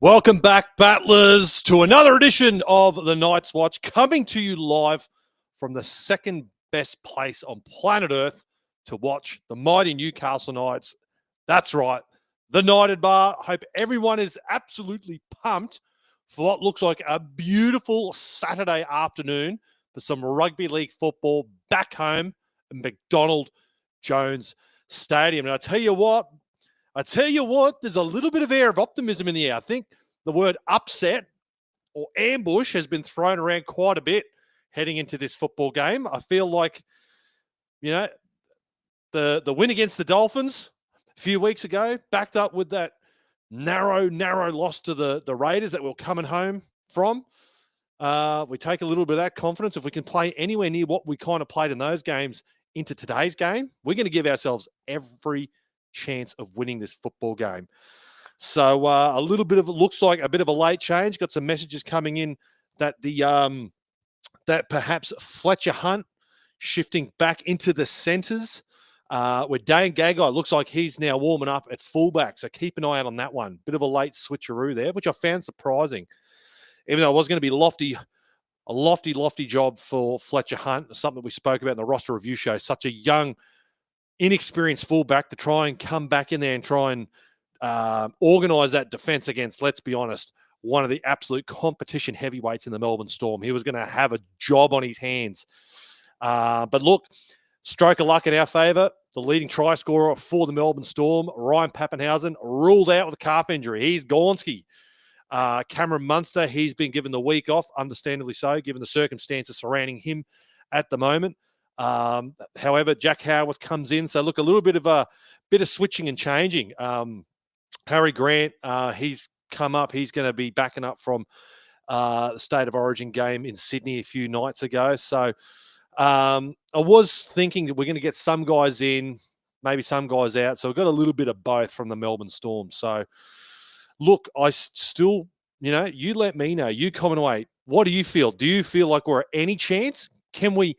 Welcome back, Battlers, to another edition of the Knights Watch, coming to you live from the second best place on planet Earth to watch the mighty Newcastle Knights. That's right, the Knighted Bar. Hope everyone is absolutely pumped for what looks like a beautiful Saturday afternoon for some rugby league football back home at McDonald Jones Stadium. And I tell you what, there's a little bit of air of optimism in the air. I think the word upset or ambush has been thrown around quite a bit heading into this football game. I feel like, the win against the Dolphins a few weeks ago, backed up with that narrow loss to the Raiders that we're coming home from. We take a little bit of that confidence. If we can play anywhere near what we kind of played in those games into today's game, we're going to give ourselves every chance of winning this football game. So a little bit of it looks like a bit of a late change. Got some messages coming in that that perhaps Fletcher Hunt shifting back into the centres. With Dane Gagai, looks like he's now warming up at fullback. So keep an eye out on that one. Bit of a late switcheroo there, which I found surprising. Even though it was going to be a lofty job for Fletcher Hunt, something we spoke about in the roster review show. Such a young, inexperienced fullback to try and come back in there and try and organise that defence against, let's be honest, one of the absolute competition heavyweights in the Melbourne Storm. He was going to have a job on his hands. But look, stroke of luck in our favour. The leading try scorer for the Melbourne Storm, Ryan Pappenhausen, ruled out with a calf injury. He's Gornsky. Cameron Munster, he's been given the week off, understandably so, given the circumstances surrounding him at the moment. However, Jack Howarth comes in. So look, a little bit of switching and changing. Harry Grant, he's come up. He's going to be backing up from the State of Origin game in Sydney a few nights ago. So I was thinking that we're going to get some guys in, maybe some guys out. So we've got a little bit of both from the Melbourne Storm. So look, I still, you let me know. You comment away. What do you feel? Do you feel like we're any chance? Can we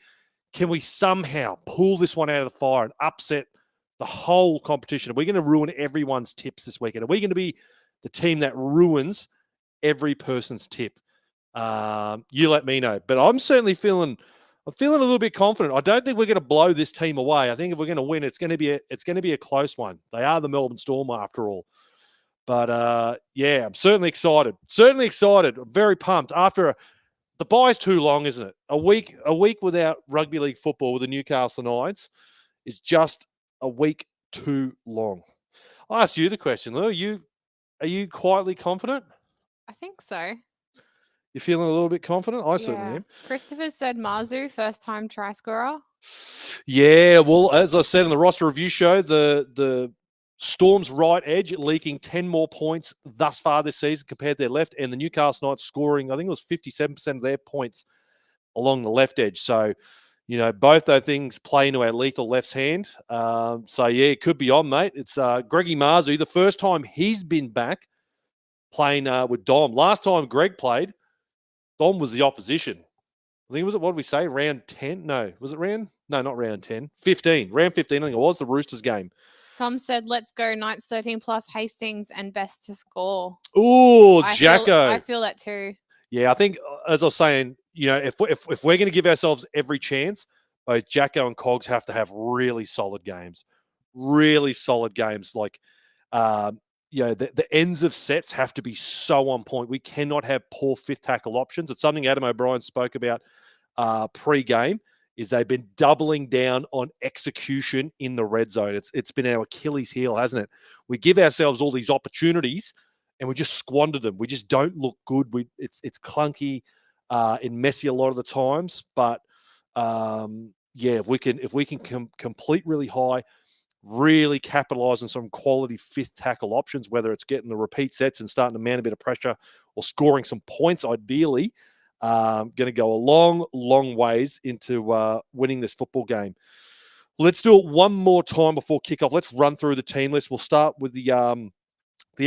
somehow pull this one out of the fire and upset the whole competition? Are we going to ruin everyone's tips this weekend? Are we going to be the team that ruins every person's tip? You let me know. But I'm certainly feeling a little bit confident. I don't think we're going to blow this team away. I think if we're going to win, it's going to be a close one. They are the Melbourne Storm after all. But I'm certainly excited. I'm very pumped. After the bye's too long, isn't it? A week without rugby league football with the Newcastle Knights is just a week too long. I'll ask you the question, Lou. Are you quietly confident? I think so. You're feeling a little bit confident? I certainly am. Christopher said Marzu, first-time try scorer. Yeah, well, as I said in the roster review show, the Storm's right edge leaking 10 more points thus far this season compared to their left, and the Newcastle Knights scoring, I think it was 57% of their points along the left edge. So, both those things play into our lethal left hand. It could be on, mate. It's Greggy Marzu, the first time he's been back playing with Dom. Last time Greg played, Dom was the opposition. I think what did we say, round 10? No, was it round? No, not round 10. 15. Round 15, I think it was the Roosters game. Tom said, let's go Knights 13 plus Hastings and best to score. Ooh, Jacko. I feel that too. Yeah, I think, as I was saying, if we're going to give ourselves every chance, both Jacko and Cogs have to have really solid games. Really solid games. Like, the ends of sets have to be so on point. We cannot have poor fifth tackle options. It's something Adam O'Brien spoke about pre-game, is they've been doubling down on execution in the red zone. It's been our Achilles heel, hasn't it? We give ourselves all these opportunities and we just squander them. We just don't look good. It's clunky and messy a lot of the times. But if we can complete really high, really capitalize on some quality fifth tackle options, whether it's getting the repeat sets and starting to mount a bit of pressure or scoring some points, ideally, going to go a long ways into winning this football game. Let's do it one more time before kickoff. Let's run through the team list. We'll start with the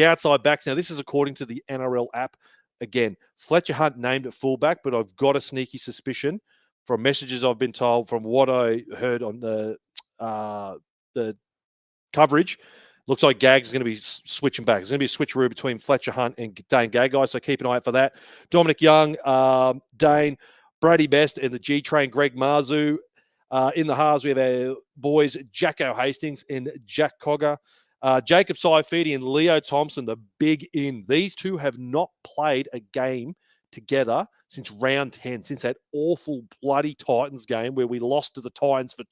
outside backs. Now, this is according to the NRL app. Again, Fletcher Hunt named at fullback, but I've got a sneaky suspicion from messages I've been told, from what I heard on the coverage, Looks like Gags is going to be switching back. There's going to be a switcheroo between Fletcher Hunt and Dane Gagai, so keep an eye out for that. Dominic Young, Dane, Brady Best, and the G-Train, Greg Marzu. In the halves, we have our boys, Jacko Hastings and Jack Cogger. Jacob Saifidi and Leo Thompson, the big in. These two have not played a game together since round 10, since that awful bloody Titans game where we lost to the Titans for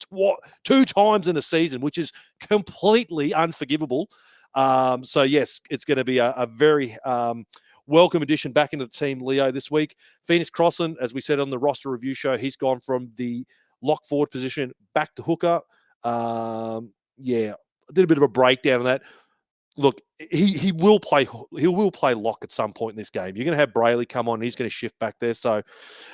two times in a season, which is completely unforgivable. So, yes, it's going to be a very welcome addition back into the team, Leo, this week. Phoenix Crossland, as we said on the roster review show, he's gone from the lock forward position back to hooker. I did a bit of a breakdown on that. Look, he will play lock at some point in this game. You're going to have Brayley come on, and he's going to shift back there. So,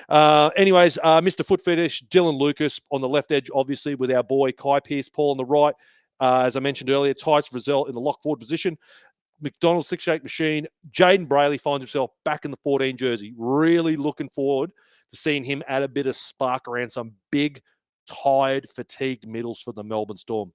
Mr. Foot Fetish, Dylan Lucas on the left edge, obviously, with our boy Kai Pearce-Paul on the right. As I mentioned earlier, Tice Frizzell in the lock forward position. McDonald's six-shake machine. Jaden Brayley finds himself back in the 14 jersey. Really looking forward to seeing him add a bit of spark around some big, tired, fatigued middles for the Melbourne Storm.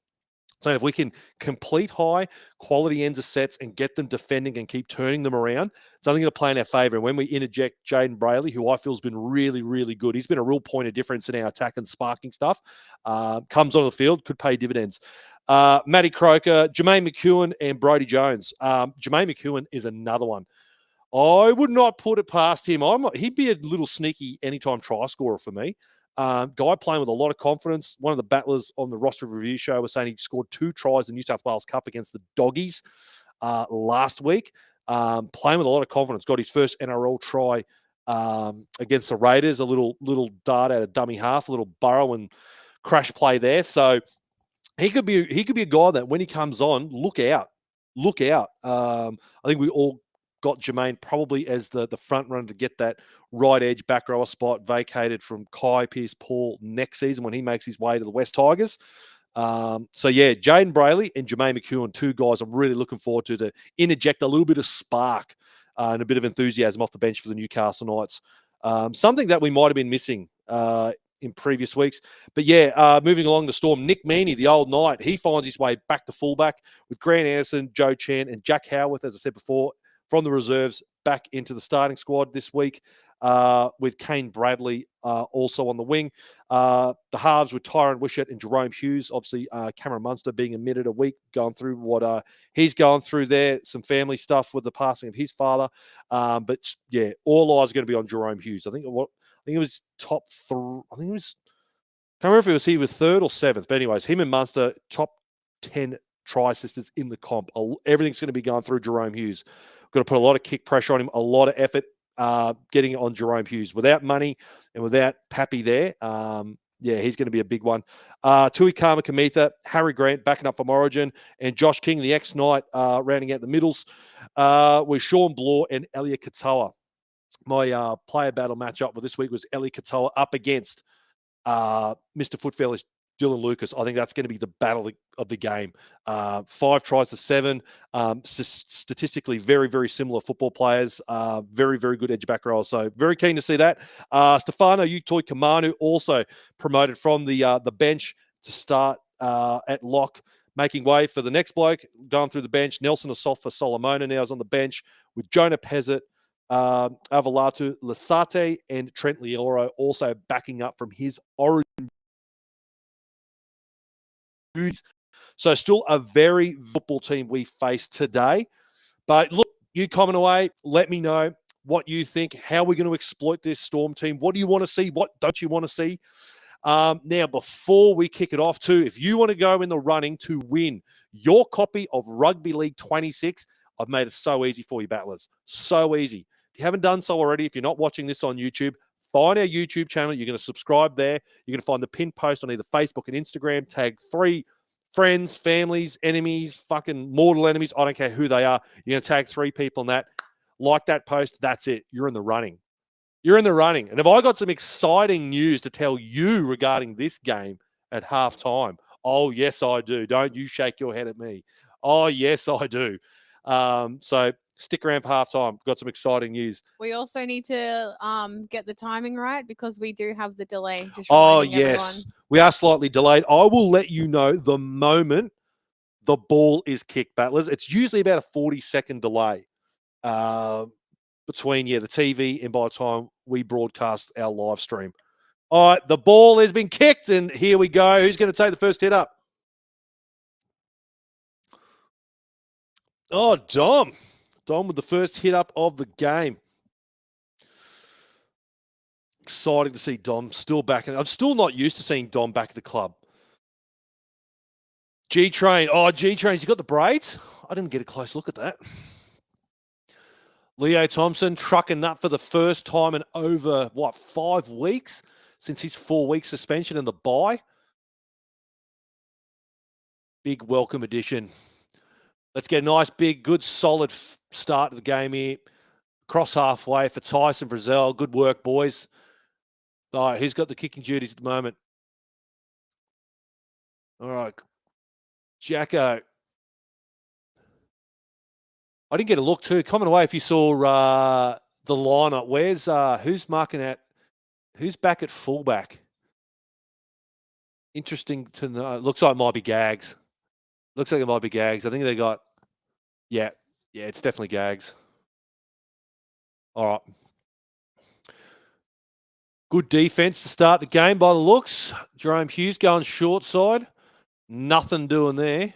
So if we can complete high quality ends of sets and get them defending and keep turning them around, it's only going to play in our favour. And when we interject Jaden Brayley, who I feel has been really, really good, he's been a real point of difference in our attack and sparking stuff, comes on the field, could pay dividends. Matty Croker, Jermaine McEwen, and Brodie Jones. Jermaine McEwen is another one. I would not put it past him. He'd be a little sneaky anytime try scorer for me. Guy playing with a lot of confidence. One of the battlers on the roster review show was saying he scored 2 tries in New South Wales Cup against the Doggies last week. Playing with a lot of confidence. Got his first NRL try against the Raiders. A little dart out of dummy half, a little burrow and crash play there. So he could be a guy that when he comes on, look out. I think we all got Jermaine probably as the front runner to get that right edge back rower spot vacated from Kai Pearce-Paul next season when he makes his way to the West Tigers. Jaden Brayley and Jermaine McEwen, 2 guys I'm really looking forward to interject a little bit of spark and a bit of enthusiasm off the bench for the Newcastle Knights. Something that we might have been missing in previous weeks. But moving along the Storm, Nick Meaney, the old Knight, he finds his way back to fullback with Grant Anderson, Joe Chan, and Jack Howarth, as I said before, from the reserves back into the starting squad this week, with Kane Bradley also on the wing. The halves with Tyron Wishart and Jerome Hughes. Obviously, Cameron Munster being omitted a week, going through what he's going through there, some family stuff with the passing of his father. All eyes are going to be on Jerome Hughes. I think it was top 3. I think it was. Can't remember if he was 3rd or 7th. But anyways, him and Munster, top 10 try assisters in the comp. Everything's going to be going through Jerome Hughes. Got to put a lot of kick pressure on him, a lot of effort getting it on Jerome Hughes. Without money and without Pappy there, he's going to be a big one. Tui Kamitha, Harry Grant backing up from Origin, and Josh King, the ex-Knight, rounding out the middles with Sean Bloor and Elliot Katoa. My player battle matchup for this week was Elliot Katoa up against Mr. Footfetish, Dylan Lucas. I think that's going to be the battle of the game. 5 tries to 7. Statistically, very, very similar football players. Very, very good edge back row. So very keen to see that. Stefano Utoi Kamanu also promoted from the bench to start at lock, making way for the next bloke going through the bench. Nelson Asofa Solomona now is on the bench with Jonah Pezzett, Avalatu Lasate, and Trent Leoro also backing up from his Origin. So still a very football team we face today. But look, you comment away. Let me know what you think. How we're going to exploit this Storm team. What do you want to see? What don't you want to see? Now, before we kick it off too, if you want to go in the running to win your copy of Rugby League 26, I've made it so easy for you, battlers. So easy. If you haven't done so already, if you're not watching this on YouTube, find our YouTube channel. You're going to subscribe there. You're going to find the pinned post on either Facebook and Instagram. Tag 3 friends, families, enemies, fucking mortal enemies. I don't care who they are. You're going to tag 3 people in that. Like that post. That's it. You're in the running. You're in the running. And have I got some exciting news to tell you regarding this game at halftime? Oh, yes, I do. Don't you shake your head at me. Oh, yes, I do. So stick around for halftime. Got some exciting news. We also need to get the timing right because we do have the delay. Just oh, reminding yes. everyone. We are slightly delayed. I will let you know the moment the ball is kicked, battlers. It's usually about a 40-second delay between the TV and by the time we broadcast our live stream. All right, the ball has been kicked, and here we go. Who's going to take the first hit up? Oh, Dom. Dom with the first hit up of the game. Exciting to see Dom still back. I'm still not used to seeing Dom back at the club. G-Train. Oh, G-Train's got the braids. I didn't get a close look at that. Leo Thompson trucking up for the first time in over, 5 weeks since his 4-week suspension and the bye. Big welcome addition. Let's get a nice, big, good, solid start to the game here. Cross halfway for Tyson Frizzell. Good work, boys. All right, who's got the kicking duties at the moment? All right. Jacko. I didn't get a look too. Comment away if you saw the lineup. Where's who's marking at? Who's back at fullback? Interesting to know. Looks like it might be Gags. Looks like it might be Gags. I think they got. Yeah, it's definitely Gags. All right. Good defense to start the game by the looks. Jerome Hughes going short side. Nothing doing there.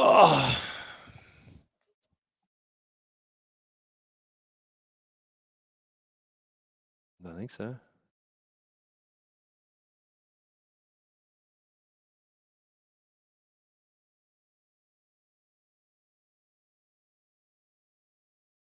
Oh. I think so.